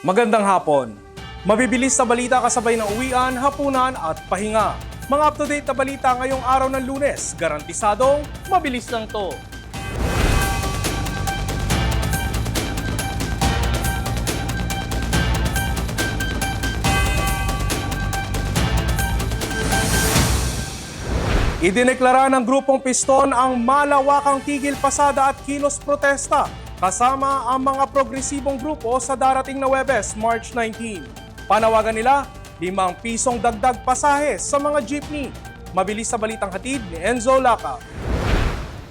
Magandang hapon. Mabibilis na balita kasabay ng uwian, hapunan at pahinga. Mga up-to-date na balita ngayong araw ng Lunes, garantisadong mabilis lang to. Idineklara ng Grupong Piston ang malawakang tigil pasada at kilos protesta kasama ang mga progresibong grupo sa darating na Huwebes, March 19. Panawagan nila, 5 pisong dagdag pasahe sa mga jeepney. Mabilis sa balitang hatid ni Enzo Laca.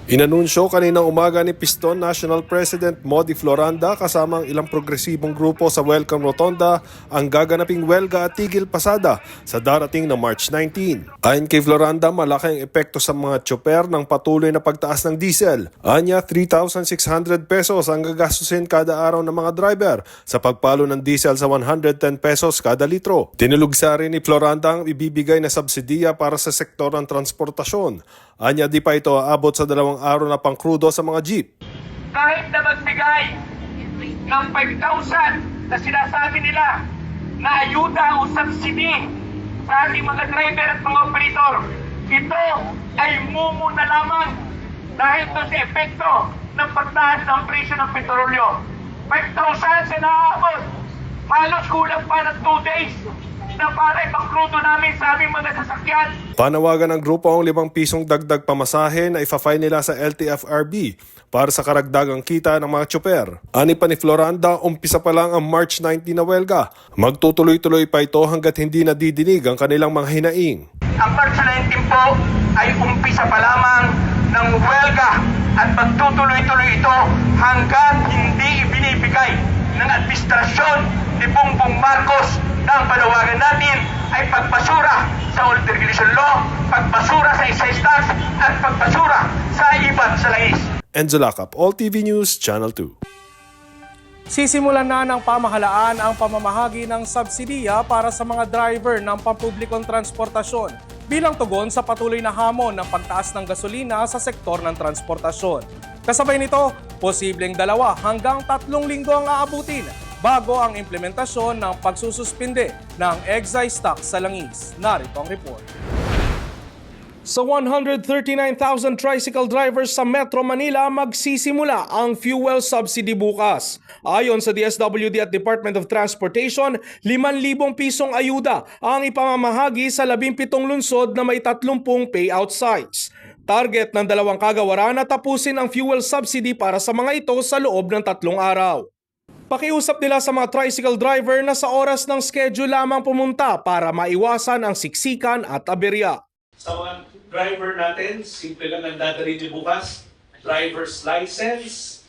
Inanunsyo kaninang umaga ni Piston National President Modi Floranda kasama ang ilang progresibong grupo sa Welcome Rotonda ang gaganaping welga at tigil pasada sa darating na March 19. Ayon kay Floranda, malaki ang epekto sa mga tsoper ng patuloy na pagtaas ng diesel. Anya, 3,600 pesos ang gagastusin kada araw ng mga driver sa pagpalo ng diesel sa 110 pesos kada litro. Tinulugsa rin ni Floranda ang ibibigay na subsidiya para sa sektor ng transportasyon. Anya, di pa ito aabot sa 2 araw na pangkrudo sa mga jeep. Kahit na magbigay ng 5,000 na sinasabi nila na ayuda o subsidy sa ating mga driver at mga operator, ito ay mumu na lamang dahil ito sa epekto ng pagtaas ng presyo ng petrolyo. 5,000 sa naaabot, halos kulang pa ng 2 days na para ipangkrudo namin sa aming mga sasakyan. Panawagan ng grupo ang 5 pisong dagdag pamasahe na ifa-fine nila sa LTFRB para sa karagdagang kita ng mga tsoper. Ani pa ni Floranda, umpisa pa lang ang March 19 na welga. Magtutuloy-tuloy pa ito hanggat hindi nadidinig ang kanilang mga hinaing. Ang March 19 po ay umpisa pa lamang ng welga at magtutuloy-tuloy ito hanggang hindi ibinibigay ng administrasyon ni Bongbong Marcos na ang panawagan natin ay pagpasura sa oil regulation law, pagpasura sa excise tax at pagpasura sa iba't sa langis. Enzo Laca, All TV News, Channel 2. Sisimulan na ng pamahalaan ang pamamahagi ng subsidiya para sa mga driver ng pampublikong transportasyon bilang tugon sa patuloy na hamon ng pagtaas ng gasolina sa sektor ng transportasyon. Kasabay nito, posibleng 2 hanggang 3 linggo ang aabutin bago ang implementasyon ng pagsususpinde ng excise tax sa langis. Narito ang report. Sa 139,000 tricycle drivers sa Metro Manila, magsisimula ang fuel subsidy bukas. Ayon sa DSWD at Department of Transportation, 5,000 pisong ayuda ang ipamamahagi sa 17 lungsod na may 30 payout sites. Target ng 2 kagawaran na tapusin ang fuel subsidy para sa mga ito sa loob ng 3 araw. Pakiusap nila sa mga tricycle driver na sa oras ng schedule lamang pumunta para maiwasan ang siksikan at aberya. Sa mga driver natin, simple lang ang dadalhin niyo bukas. Driver's license,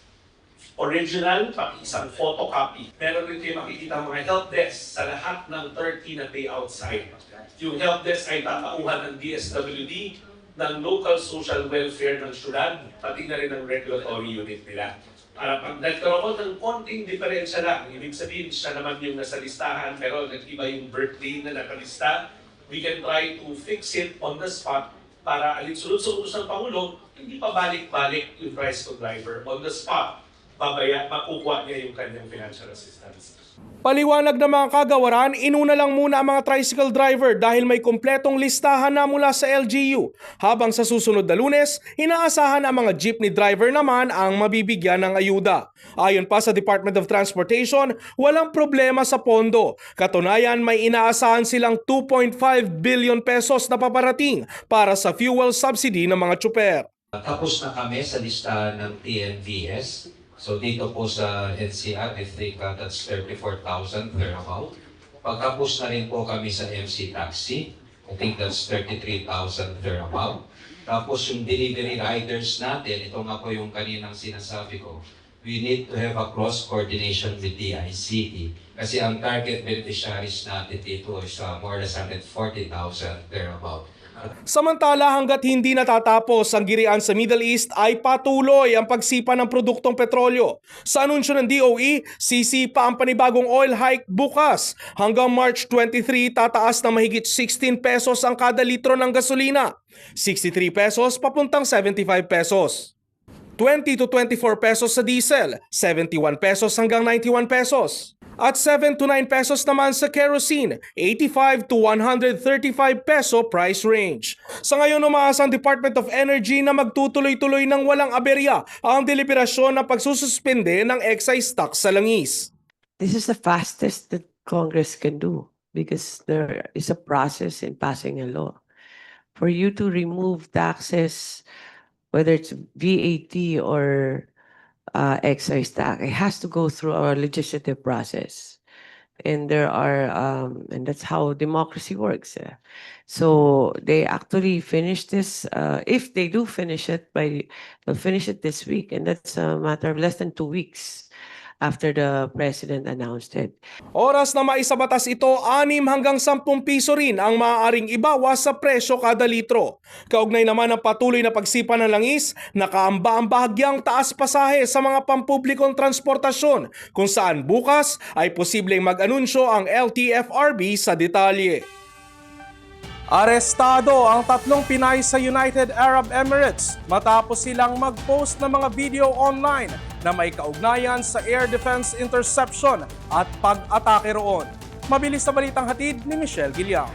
original, isang photocopy. Meron rin kayo makikita mga help desk sa lahat ng 30 na payout site. Yung help desk ay tatauhan ng DSWD, ng local social welfare ng syudad, pati na rin ng regulatory unit nila. Para pag nagkaroon ng konting diferensya lang, ibig sabihin siya naman yung nasa listahan, pero nag-iba yung birthday na nakalista, we can try to fix it on the spot para alinsunod sa utos ng Pangulo, hindi pa balik-balik yung price to driver. On the spot, makukuha niya yung kanyang financial assistance. Paliwanag ng mga kagawaran, inuna lang muna ang mga tricycle driver dahil may kompletong listahan na mula sa LGU. Habang sa susunod na Lunes, inaasahan ang mga jeepney driver naman ang mabibigyan ng ayuda. Ayon pa sa Department of Transportation, walang problema sa pondo. Katunayan, may inaasahan silang 2.5 billion pesos na paparating para sa fuel subsidy ng mga tsuper. Tapos na kami sa listahan ng TNVS. So dito po sa NCR, I think that's 34,000 per amount. Pagkapos na rin po kami sa MC Taxi, I think that's 33,000 per amount. Tapos yung delivery riders natin, ito nga po yung kaninang sinasabi ko, we need to have a cross coordination with DICT. Kasi ang target beneficiaries natin dito is more than 140,000 per amount. Samantala, hanggat hindi natatapos ang girian sa Middle East ay patuloy ang pagsipa ng produktong petrolyo. Sa anunsyo ng DOE, sisipa ang panibagong oil hike bukas. Hanggang March 23, tataas na mahigit 16 pesos ang kada litro ng gasolina. 63 pesos papuntang 75 pesos. 20 to 24 pesos sa diesel, 71 pesos hanggang 91 pesos. At 7 to 9 pesos naman sa kerosene, 85 to 135 peso price range. Sa ngayon, umaasa ang Department of Energy na magtutuloy-tuloy ng walang aberya ang deliberasyon ng pagsususpende ng excise tax sa langis. This is the fastest that Congress can do because there is a process in passing a law. For you to remove taxes, whether it's VAT or excise tax, it has to go through our legislative process. And there are, and that's how democracy works. So they actually finished this. If they do finish it they'll finish it this week, and that's a matter of less than 2 weeks after the president announced it. Oras na maisabatas ito, 6 hanggang 10 piso rin ang maaaring ibawas sa presyo kada litro. Kaugnay naman ng patuloy na pagsipa ng langis, nakaamba ang bahagyang taas pasahe sa mga pampublikong transportasyon kung saan bukas ay posibleng mag-anunsyo ang LTFRB sa detalye. Arestado ang 3 Pinay sa United Arab Emirates matapos silang mag-post ng mga video online na may kaugnayan sa air defense interception at pag-atake roon. Mabilis na balitang hatid ni Michelle Guiliang.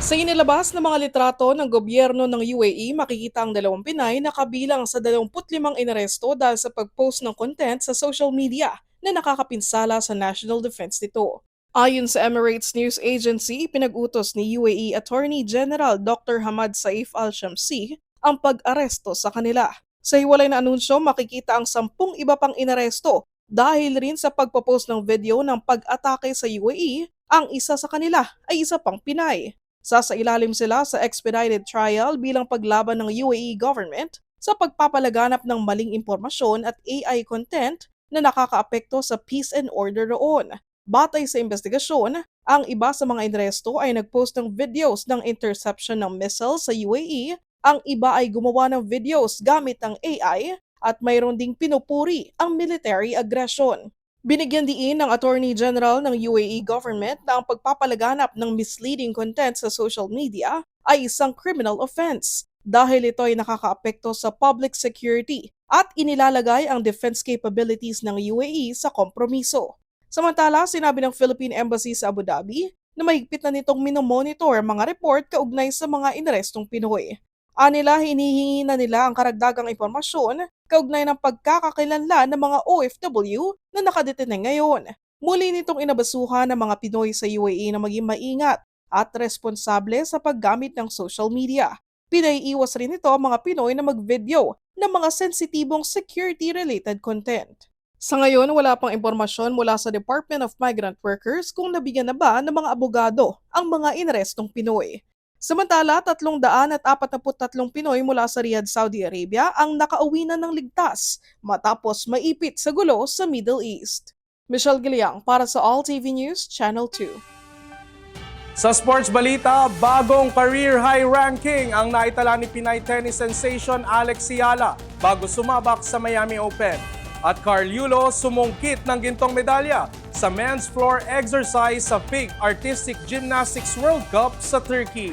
Sa inilabas na mga litrato ng gobyerno ng UAE, makikita ang 2 Pinay na kabilang sa 25 inaresto dahil sa pag-post ng content sa social media na nakakapinsala sa national defense nito. Ayon sa Emirates News Agency, pinag-utos ni UAE Attorney General Dr. Hamad Saif Al-Shamsi ang pag-aresto sa kanila. Sa hiwalay na anunsyo, makikita ang 10 iba pang inaresto dahil rin sa pagpapost ng video ng pag-atake sa UAE, ang isa sa kanila ay isa pang Pinay. Sasailalim sila sa expedited trial bilang paglaban ng UAE government sa pagpapalaganap ng maling impormasyon at AI content na nakakaapekto sa peace and order roon. Batay sa investigasyon, ang iba sa mga inaresto ay nagpost ng videos ng interception ng missile sa UAE, ang iba ay gumawa ng videos gamit ang AI at mayroon ding pinupuri ang military aggression. Binigyan diin ng Attorney General ng UAE government na ang pagpapalaganap ng misleading content sa social media ay isang criminal offense dahil ito ay nakakaapekto sa public security at inilalagay ang defense capabilities ng UAE sa kompromiso. Samantala, sinabi ng Philippine Embassy sa Abu Dhabi na mahigpit na nitong minomonitor mga report kaugnay sa mga inarestong Pinoy. Anila, hinihingi na nila ang karagdagang impormasyon kaugnay ng pagkakakilanlan ng mga OFW na nakadetine ngayon. Muli nitong inabasuhan ng mga Pinoy sa UAE na maging maingat at responsable sa paggamit ng social media. Pinaiiwas rin ito ang mga Pinoy na mag-video ng mga sensitibong security-related content. Sa ngayon, wala pang impormasyon mula sa Department of Migrant Workers kung nabigyan na ba ng mga abogado ang mga inarestong Pinoy. Samantala, 343 Pinoy mula sa Riyadh, Saudi Arabia ang nakauwi na ng ligtas matapos maipit sa gulo sa Middle East. Michelle Guiliang para sa All TV News, Channel 2. Sa sports balita, bagong career high ranking ang naitala ni Pinay tennis sensation Alex Ciala bago sumabak sa Miami Open. At Carl Yulo sumungkit ng gintong medalya sa men's floor exercise sa FIG Artistic Gymnastics World Cup sa Turkey.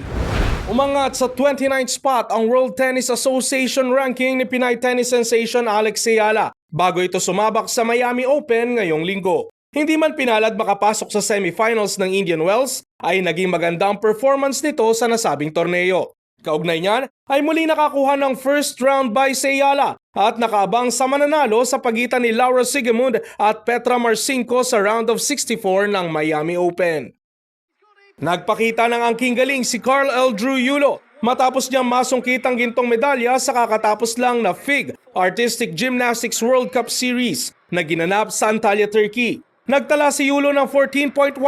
Umangat sa 29th spot ang World Tennis Association ranking ni Pinay tennis sensation Alex Ciala bago ito sumabak sa Miami Open ngayong linggo. Hindi man pinalad makapasok sa semifinals ng Indian Wells, ay naging magandang performance nito sa nasabing torneo. Kaugnay niyan ay muli nakakuha ng first round bye si Ciala at nakaabang sa mananalo sa pagitan ni Laura Sigemund at Petra Marcinko sa round of 64 ng Miami Open. Nagpakita ng angking galing si Carl L. Drew Yulo matapos niyang masungkit ang gintong medalya sa kakatapos lang na FIG Artistic Gymnastics World Cup Series na ginanap sa Antalya, Turkey. Nagtala si Yulo ng 14.100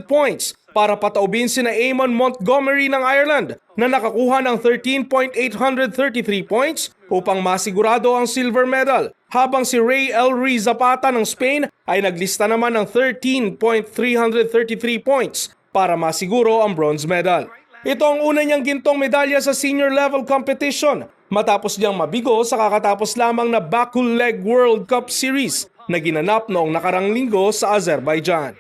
points para pataubin sina Eamon Montgomery ng Ireland na nakakuha ng 13.833 points upang masigurado ang silver medal, habang si Ray Elry Zapata ng Spain ay naglista naman ng 13.333 points para masiguro ang bronze medal. Ito ang una niyang gintong medalya sa senior level competition matapos niyang mabigo sa kakatapos lamang na Baku Leg World Cup Series na ginanap noong nakarang linggo sa Azerbaijan.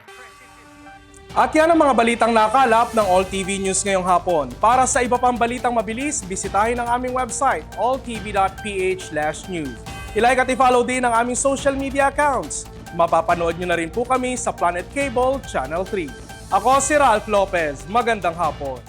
At yan ang mga balitang nakalap ng All TV News ngayong hapon. Para sa iba pang balitang mabilis, bisitahin ang aming website, alltv.ph/news. I-like at i-follow din ang aming social media accounts. Mapapanood nyo na rin po kami sa Planet Cable Channel 3. Ako si Ralph Lopez. Magandang hapon.